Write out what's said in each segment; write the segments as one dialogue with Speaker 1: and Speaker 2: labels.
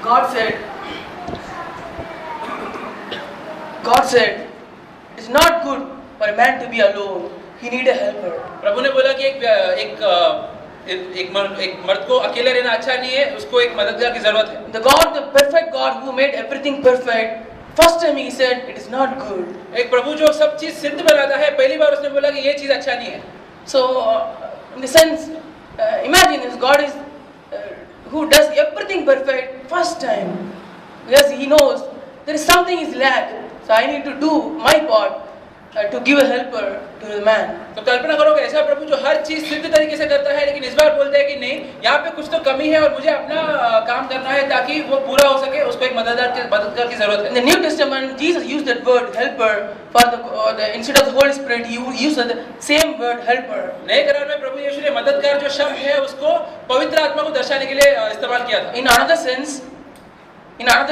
Speaker 1: God said, God said, it's not good for a man to be alone. He need a helper.
Speaker 2: प्रभु ने बोला कि एक मर्द को अकेले रहना अच्छा नहीं है, उसको एक मददगार की जरूरत है।
Speaker 1: The God, the perfect God who made everything perfect, first time he said it is not good.
Speaker 2: एक प्रभु जो सब चीज सिद्ध बनाता है, पहली बार उसने बोला कि ये चीज अच्छा नहीं है।
Speaker 1: So, in the sense, imagine this God is who does everything perfect first time. Yes, he knows there is something is lack. So I need to do my part to give a helper to the man.
Speaker 2: तो कल्पना करोगे ऐसा प्रभु जो हर चीज सिद्ध तरीके से करता है, लेकिन इस बार बोलता है कि नहीं, यहाँ पे कुछ तो कमी है और मुझे अपना काम करना है ताकि वो पूरा हो सके, उसको एक मददगार की जरूरत है।
Speaker 1: In the New Testament, Jesus used that word helper for the instead of the Holy Spirit, he used the same word helper.
Speaker 2: नए करार में प्रभु यीशु ने मददगार जो शब्द है उसको पवित्र आत्मा को दर्शाने के लिए इस्तेमाल किया था।
Speaker 1: In another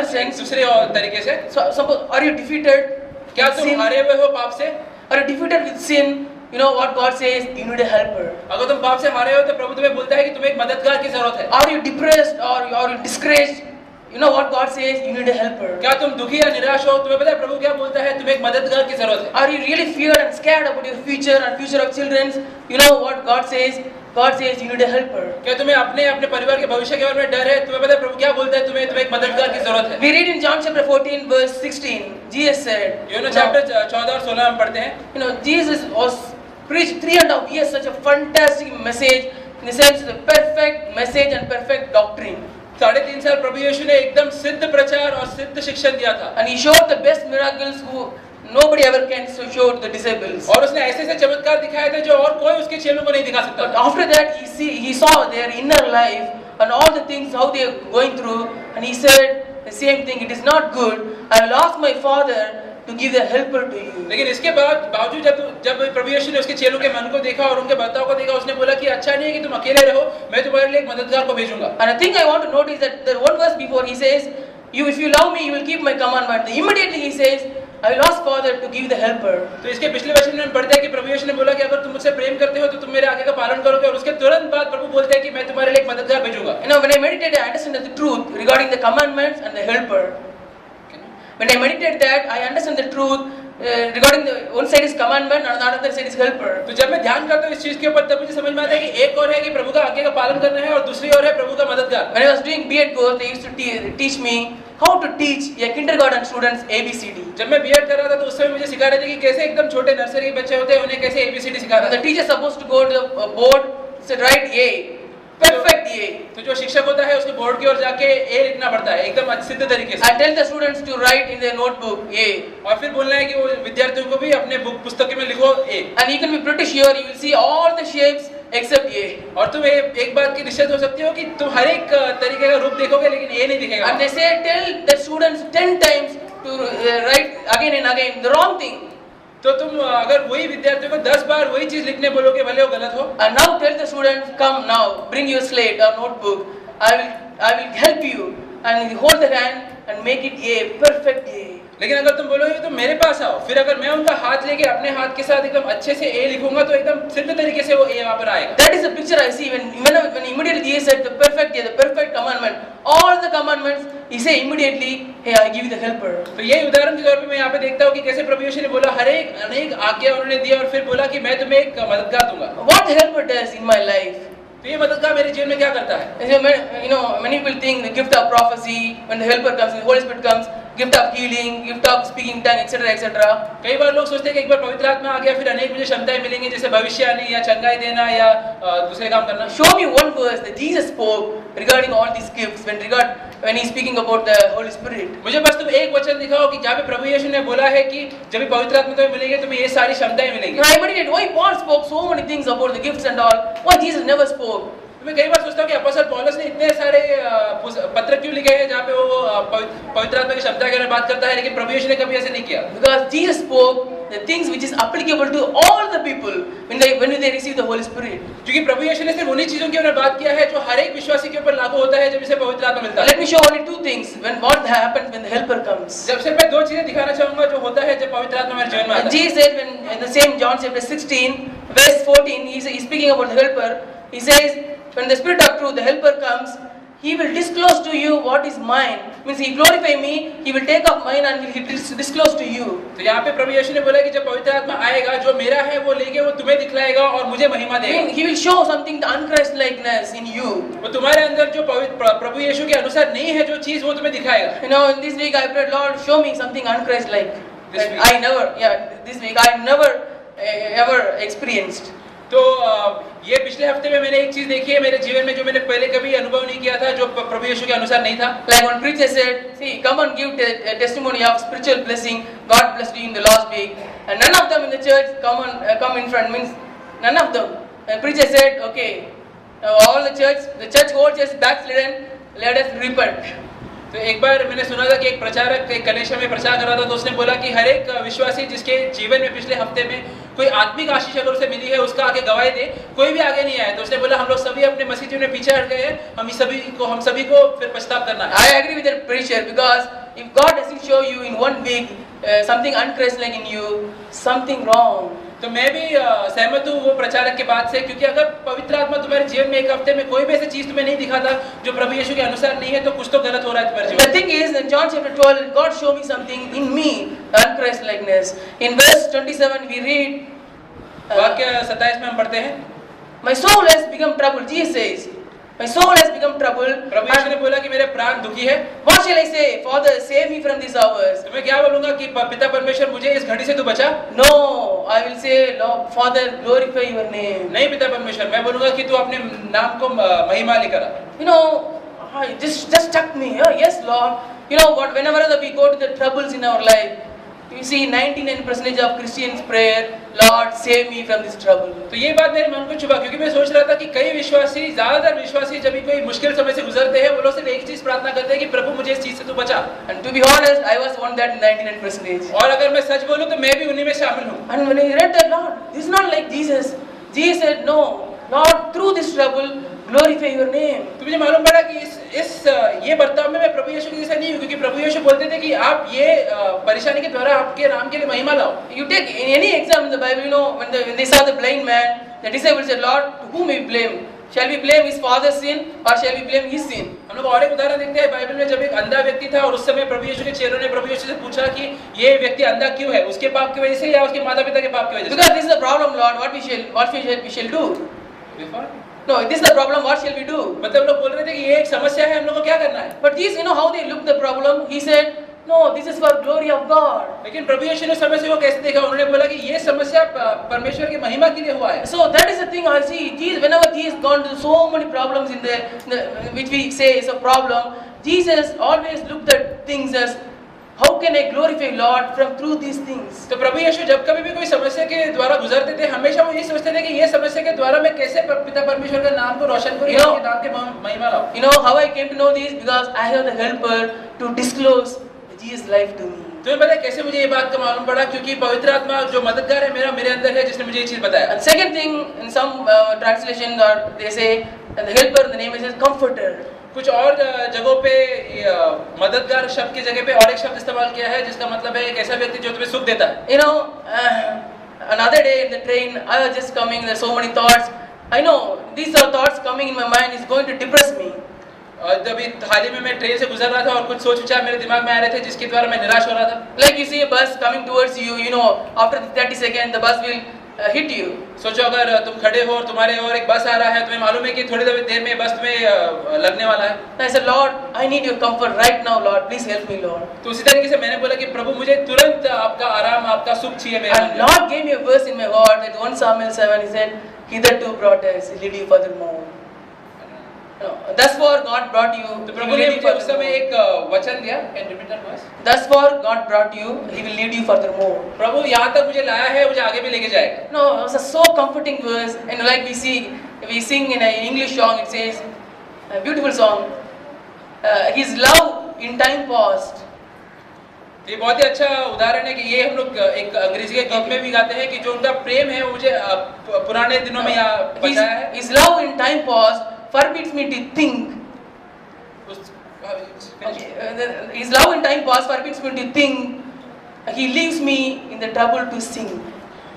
Speaker 1: sense,
Speaker 2: दूसरे तरीके से,
Speaker 1: so suppose are you defeated?
Speaker 2: क्या तुम हारे हुए हो पाप से?
Speaker 1: Are you defeated with sin? You know what God says? You need a helper.
Speaker 2: अगर तुम पाप से हारे हो तो प्रभु तुम्हें बोलता है कि तुम्हें एक मददगार की जरूरत है।
Speaker 1: Are you depressed or are you discouraged? You know what God says? You need a helper.
Speaker 2: क्या तुम दुखी या निराश हो? तुम्हें पता है प्रभु क्या बोलता है? तुम्हें एक मददगार की जरूरत है।
Speaker 1: Are you really feared and scared about your future and future of children? You know what God says? God says you need a helper.
Speaker 2: क्या तुम्हें अपने परिवार के भविष्य के बारे में डर है? तुम्हें पता है प्रभु क्या बोलता है? तुम्हें एक मददगार की जरूरत है।
Speaker 1: We read in John chapter 14 verse 16. Jesus said.
Speaker 2: यूहन्ना चैप्टर 14 और 16 में पढ़ते हैं।
Speaker 1: You know Jesus was preached 3.5 years such a fantastic message in the sense the perfect message and perfect doctrine.
Speaker 2: 3.5 साल प्रभु यीशु ने एकदम सिद्ध प्रचार और सिद्ध शिक्षण दिया था।
Speaker 1: And he showed the best miracles who nobody ever can show to the disciples.
Speaker 2: और उसने ऐसे चमत्कार दिखाए थे जो और कोई उसके चेलों को नहीं दिखा सकता।
Speaker 1: But after that he saw their inner life and all the things how they are going through, and he said the same thing. It is not good. I will ask my Father to give the helper to you.
Speaker 2: लेकिन इसके बावजूद जब प्रभु यीशु ने उसके चेलों के मन को देखा और उनके बर्ताव को देखा, उसने बोला कि अच्छा नहीं है कि तुम अकेले रहो, मैं तुम्हारे लिए एक मददगार को भेजूंगा।
Speaker 1: And I think I want to notice that the one verse before he says, if you love me, you will keep my commandment. Immediately he says, I will ask Father to give the helper.
Speaker 2: तो इसके पिछले वचन में पढ़ते हैं कि प्रभु यीशु ने बोला कि अगर तुम मुझसे प्रेम करते हो तो तुम मेरे आज्ञा का पालन करोगे, और उसके तुरंत बाद प्रभु बोलते हैं कि मैं तुम्हारे लिए एक मददगार भेजूंगा।
Speaker 1: You know, when I meditate, I understand the truth regarding the commandments and the helper. When I meditate that, I understand the truth regarding the one side is commandment and the other side is helper.
Speaker 2: तो जब मैं ध्यान करता हूँ इस चीज के ऊपर, तब मुझे समझ में आता है कि एक और है कि प्रभु का आज्ञा का पालन करना है और दूसरी ओर है प्रभु का मददगार।
Speaker 1: When I was doing B.Ed course, they used to teach me how to teach a kindergarten students ABCD.
Speaker 2: जब मैं B.Ed कर रहा था तो उस समय मुझे सिखा रहे थे कि कैसे एकदम छोटे नर्सरी के बच्चे होते हैं उन्हें कैसे ABCD सिखा रहा था।
Speaker 1: The teacher supposed to go to the board, say write A, perfect A.
Speaker 2: तो जो शिक्षक होता है उसके बोर्ड की ओर जाके A लिखना पड़ता है एकदम सिद्ध तरीके से।
Speaker 1: I tell the students to write in their notebook A.
Speaker 2: और फिर बोलना है कि वो विद्यार्थियों को भी अपने पुस्तक में लिखो A।
Speaker 1: And you can be pretty sure you will see all the shapes except A.
Speaker 2: और तुम एक बात की निश्चित हो सकती हो कि तुम हर एक तरीके का रूप देखोगे लेकिन A नहीं दिखेगा।
Speaker 1: And they say tell the students 10 times to write again and again the wrong thing.
Speaker 2: तो तुम अगर वही विद्यार्थियों को 10 बार वही चीज लिखने बोलोगे, भले वो गलत हो।
Speaker 1: And now tell the students, come now, bring your slate or notebook. I will help you, and hold the hand and make it A, perfect A.
Speaker 2: लेकिन अगर तुम बोलोगे तो मेरे पास आओ, फिर अगर मैं उनका हाथ लेके अपने हाथ के साथ एकदम अच्छे से A लिखूंगा तो एकदम सिद्ध तरीके से वो A वहाँ पर आएगा।
Speaker 1: That is the picture I see when immediately Jesus said the perfect A, the perfect commandment, all the commandments, he say immediately, hey, I give you the helper.
Speaker 2: तो यही उदाहरण के तौर पे मैं यहाँ पे देखता हूँ कि कैसे प्रभु यीशु ने बोला अनेक आज्ञा उन्होंने दिया और फिर बोला कि मैं तुम्हें एक मददगार दूंगा।
Speaker 1: What the helper does in my life?
Speaker 2: तो ये मददगार मेरे जीवन में क्या करता है?
Speaker 1: You know, many people think the gift of prophecy, when the helper comes, the Holy Spirit comes, gift of healing, gift of speaking tongue, etc., etc.
Speaker 2: कई बार लोग सोचते हैं कि एक बार पवित्र आत्मा आ गया फिर अनेक मुझे क्षमताएं मिलेंगी, जैसे भविष्यवाणी या चंगाई देना या दूसरे काम करना।
Speaker 1: Show me one verse that Jesus spoke regarding all these gifts when he's speaking about the Holy Spirit.
Speaker 2: मुझे बस तुम एक वचन दिखाओ कि जहाँ पे प्रभु यीशु ने बोला है कि जब पवित्र आत्मा तुम्हें मिलेगी तुम्हें ये सारी क्षमताएं मिलेंगी।
Speaker 1: I meditate why Paul spoke so many things about the gifts and all. Why Jesus never spoke?
Speaker 2: मैं कई बार सोचता हूँ कि अपोस्तल पौलुस ने इतने सारे पत्र क्यों लिखे हैं जहाँ पे वो पवित्र आत्मा की क्षमता के बारे में बात करता है, लेकिन प्रभु यीशु ने कभी ऐसे नहीं किया।
Speaker 1: Because Jesus spoke the things which is applicable to all the people when they receive the Holy Spirit.
Speaker 2: क्योंकि प्रभु यीशु ने सिर्फ उन्हीं चीजों के ऊपर बात किया है जो हर एक विश्वासी के ऊपर लागू होता है जब इसे पवित्र आत्मा मिलता है।
Speaker 1: Let me show only two things what happens when the helper comes.
Speaker 2: जब से मैं दो चीजें दिखाना चाहूंगा जो होता है जब पवित्र आत्मा हमारे जीवन में आता है।
Speaker 1: Jesus said when in the same John chapter 16 verse 14 he's speaking about the helper. He says when the Spirit of truth, the helper comes, he will disclose to you what is mine. Means he glorify me, he will take up mine and he will disclose to you.
Speaker 2: तो यहाँ पे प्रभु यीशु ने बोला कि जब पवित्र आत्मा आएगा, जो मेरा है वो लेके वो तुम्हें दिखलाएगा और मुझे महिमा देगा।
Speaker 1: He will show something the unchrist likeness in you.
Speaker 2: वो तुम्हारे अंदर जो प्रभु यीशु के अनुसार नहीं है जो चीज, वो तुम्हें दिखाएगा।
Speaker 1: You know, in this week I prayed, Lord, show me something unchrist like.
Speaker 2: This week?
Speaker 1: This week I never ever experienced.
Speaker 2: तो ये पिछले हफ्ते में मैंने एक चीज देखी है मेरे जीवन में जो मैंने पहले कभी अनुभव नहीं किया था, जो प्रभु यीशु के अनुसार नहीं था।
Speaker 1: Like one preacher said, see, come and give a testimony of spiritual blessing. God blessed you in the last week, and none of them in the church come in front. Means none of them. And preacher said, okay, all the church whole church backslidden. Let us repent.
Speaker 2: तो एक बार मैंने सुना था कि एक प्रचारक एक connection में प्रचार कर रहा था, तो उसने बोला कि हर एक विश्वासी जिसके जीवन में पिछले हफ्ते में कोई आत्मिक आशीष अगर उसे मिली है, उसका आगे गवाही दे। कोई भी आगे नहीं आया, तो उसने बोला हम लोग सभी अपने मसीह जीवन में पीछे हट गए हैं, हम सभी को फिर पश्चाताप करना है।
Speaker 1: I agree with that preacher, because if God doesn't show you in 1 week something unchrist-like in you, something wrong.
Speaker 2: तो मैं भी सहमत हूँ वो प्रचारक के बात से, क्योंकि अगर पवित्र आत्मा तुम्हारे जीवन में एक हफ्ते में कोई भी ऐसी चीज तुम्हें नहीं दिखाता जो प्रभु यीशु के अनुसार नहीं है, तो कुछ तो गलत हो रहा है तुम्हारे जीवन
Speaker 1: The thing is, in John chapter 12, God showed me something in me, unchrist likeness. In verse 27 we read,
Speaker 2: वाक्य 27 में हम पढ़ते हैं,
Speaker 1: my soul has become troubled. Jesus says, my soul has become troubled.
Speaker 2: प्रभु यीशु ने बोला कि मेरे प्राण दुखी है।
Speaker 1: What shall I say? Father, save me from these hours.
Speaker 2: तो मैं क्या बोलूंगा कि पिता परमेश्वर मुझे इस घड़ी से तू बचा?
Speaker 1: No, I will say, Lord, Father, glorify your name.
Speaker 2: नहीं पिता परमेश्वर, मैं बोलूंगा कि तू अपने नाम को महिमा लेकर आ।
Speaker 1: You know, this just struck me. Yes, Lord. You know what? Whenever we go to the troubles in our life, you see 99% of Christians' prayer, Lord, save me from this trouble.
Speaker 2: तो ये बात मेरे मन को छुपा, क्योंकि मैं सोच रहा था कि कई विश्वासी, ज्यादातर विश्वासी जब भी कोई मुश्किल समय से गुजरते हैं, वो लोग सिर्फ एक चीज प्रार्थना करते हैं कि प्रभु मुझे इस चीज से तू बचा।
Speaker 1: And to be honest, I was one that 99%.
Speaker 2: और अगर मैं सच बोलूं तो मैं भी उन्हीं में शामिल हूँ।
Speaker 1: And when I read that, Lord, this is not like Jesus. Jesus said, no, Lord, through this trouble, glorify your name.
Speaker 2: तो मुझे मालूम पड़ा कि ये बर्ताव में मैं प्रभु यीशु के जैसा नहीं हूँ, क्योंकि प्रभु यीशु बोलते थे कि आप ये परेशानी के द्वारा आपके नाम के लिए महिमा लाओ।
Speaker 1: You take any exam in the Bible, you know, when they saw the blind man, the disciples said, Lord, to whom we blame? Shall we blame his father's sin or shall we blame his sin?
Speaker 2: हम लोग और एक उदाहरण देखते हैं Bible में, जब एक अंधा व्यक्ति था और उस समय प्रभु यीशु के चेलों ने प्रभु यीशु से पूछा कि ये व्यक्ति अंधा क्यों है, उसके पाप की वजह से या उसके माता पिता के पाप की वजह से?
Speaker 1: Because this is the problem, Lord. What we shall do? No, this is the problem. What shall we do?
Speaker 2: मतलब लोग बोल रहे थे कि ये एक समस्या है, हम लोग को क्या करना है?
Speaker 1: But these, you know how they looked the problem. He said, no, this is for glory of God.
Speaker 2: लेकिन प्रभु यीशु ने समस्या को कैसे देखा? उन्होंने बोला कि ये समस्या परमेश्वर की महिमा के लिए हुआ है।
Speaker 1: So that is the thing I see. Jesus, whenever Jesus gone to so many problems in the which we say is a problem, Jesus always looked at things as, how can I glorify Lord from through these things?
Speaker 2: तो प्रभु यीशु जब कभी भी कोई समस्या के द्वारा गुजरते थे, हमेशा वो ये सोचते थे कि ये समस्या के द्वारा मैं कैसे पिता परमेश्वर का नाम को रोशन करूं, उसके नाम के महिमा लाऊं।
Speaker 1: You know how I came to know this? Because I have the helper to disclose Jesus' life to me.
Speaker 2: तुम्हें पता है कैसे मुझे ये बात का मालूम पड़ा? क्योंकि पवित्र आत्मा जो मददगार है मेरे अंदर है, जिसने मुझे ये चीज बताया।
Speaker 1: And second thing, in some translations, or they say, the helper, the name is comforter.
Speaker 2: कुछ और जगहों पे मददगार शब्द की जगह पे और एक शब्द इस्तेमाल किया है, जिसका मतलब है एक ऐसा व्यक्ति जो तुम्हें सुख देता है।
Speaker 1: You know, another day in the train, I was just coming. There are so many thoughts. I know these are thoughts coming in my mind is going to depress me.
Speaker 2: जब हाल ही में मैं ट्रेन से गुजर रहा था और कुछ सोच विचार मेरे दिमाग में आ रहे थे, जिसके द्वारा मैं निराश हो रहा था।
Speaker 1: Like you see a bus coming towards you, you know, after 30 seconds the bus will hit you.
Speaker 2: सोचो अगर तुम खड़े हो और तुम्हारे और एक बस आ रहा है, तुम्हें मालूम है कि थोड़ी देर में बस तुम्हें लगने वाला है।
Speaker 1: I said, Lord, I need your comfort right now, Lord. Please help me, Lord.
Speaker 2: तो उसी तरीके से मैंने बोला कि प्रभु मुझे तुरंत आपका आराम, आपका सुख चाहिए मेरे
Speaker 1: And Lord gave me a verse in my heart that 1 Samuel 7, he said, hitherto brought us, he lead you furthermore. No, thus far God brought you.
Speaker 2: तो प्रभु ने मुझे उस समय एक वचन दिया, can you repeat that verse?
Speaker 1: Thus far God brought you, he will lead you furthermore.
Speaker 2: प्रभु यहाँ तक मुझे लाया है, मुझे आगे भी लेके जाएगा।
Speaker 1: No, it was a so comforting verse, and like we sing in an English song, it says, a beautiful song, his love in time past.
Speaker 2: ये बहुत ही अच्छा उदाहरण है कि ये हम लोग एक अंग्रेजी के गीत में भी गाते हैं कि जो उनका प्रेम है वो मुझे पुराने दिनों में यहाँ बचाया है।
Speaker 1: His love in time past forbids me to think. His love in time past forbids me to think. He leaves me in the trouble to sing.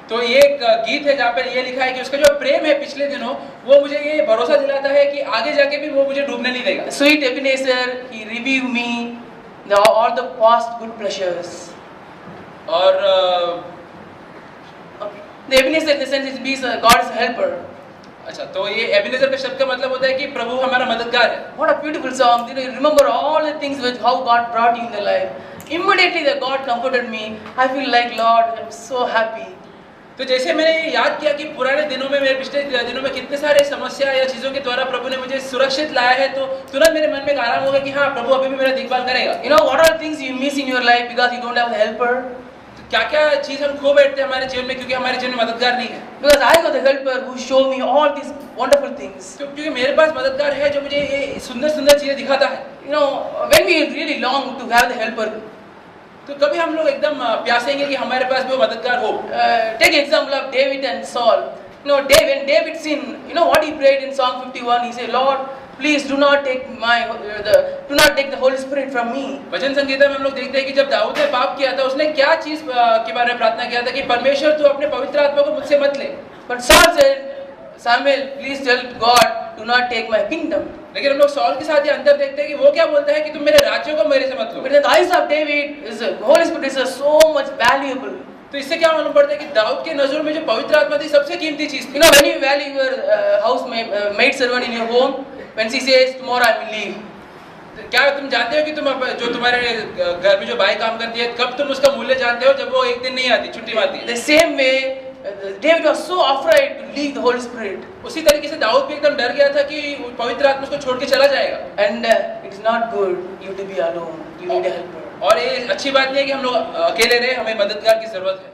Speaker 2: तो ये एक गीत है जहाँ पर ये लिखा है कि उसका जो प्रेम है पिछले दिनों, वो मुझे ये भरोसा दिलाता है कि आगे जाके भी वो मुझे डूबने नहीं देगा।
Speaker 1: Sweet Ebenezer, he reviewed me all the past good pleasures.
Speaker 2: और
Speaker 1: The Ebenezer in the sense it means God is a helper.
Speaker 2: अच्छा, तो ये एबिनेजर का शब्द का मतलब होता है कि प्रभु हमारा मददगार है।
Speaker 1: What a beautiful song! You remember all the things with how God brought you in the life. Immediately that God comforted me. I feel like Lord, I'm so happy.
Speaker 2: तो जैसे मैंने याद किया कि पुराने दिनों में, मेरे पिछले दिनों में कितने सारे समस्या या चीजों के द्वारा प्रभु ने मुझे सुरक्षित लाया है, तो तुरंत मेरे मन में एक आराम होगा कि हाँ, प्रभु अभी भी मेरा देखभाल करेगा।
Speaker 1: You know what are things you miss in your life because you don't have a helper?
Speaker 2: क्या क्या चीज हम खो बैठते हैं हमारे जीवन में क्योंकि हमारे जीवन में मददगार नहीं है।
Speaker 1: Because I got the helper who showed me all these wonderful things.
Speaker 2: क्योंकि मेरे पास मददगार है जो मुझे ये सुंदर सुंदर चीजें दिखाता है।
Speaker 1: You know, when we really long to have the helper,
Speaker 2: तो कभी हम लोग एकदम प्यासेंगे कि हमारे पास भी वो मददगार हो।
Speaker 1: take example of David and Saul. You know, when David sinned, you know what he prayed in Psalm 51? He said, Lord, please do not take the Holy Spirit from me.
Speaker 2: वचन संगीता में हम लोग देखते हैं कि जब दाऊद ने पाप किया था, उसने क्या चीज के बारे में प्रार्थना किया था कि परमेश्वर तू अपने पवित्र आत्मा को मुझसे मत ले।
Speaker 1: But Saul said, Samuel, please tell God, do not take my kingdom.
Speaker 2: लेकिन हम लोग सॉल के साथ ये अंतर देखते हैं कि वो क्या बोलता है कि तुम मेरे राज्यों को मेरे से मत लो।
Speaker 1: But in the eyes of David, the Holy Spirit is so much valuable.
Speaker 2: तो इससे क्या मालूम पड़ता है कि दाऊद के नजरों में जो पवित्र आत्मा थी सबसे कीमती चीज थी।
Speaker 1: You know, when you value your house maid servant in your home, when she says tomorrow I will leave.
Speaker 2: क्या तुम जानते हो कि तुम जो तुम्हारे घर में जो बाई काम करती है, कब तुम उसका मूल्य जानते हो? जब वो एक दिन नहीं आती, छुट्टी मारती है।
Speaker 1: The same way, David was so afraid to leave the Holy Spirit.
Speaker 2: उसी तरीके से दाऊद भी एकदम डर गया था कि पवित्र आत्मा उसको छोड़ के चला जाएगा।
Speaker 1: And it is not good you to be alone. You need a helper.
Speaker 2: और ये अच्छी बात नहीं है कि हम लोग अकेले रहे, हमें मददगार की जरूरत है।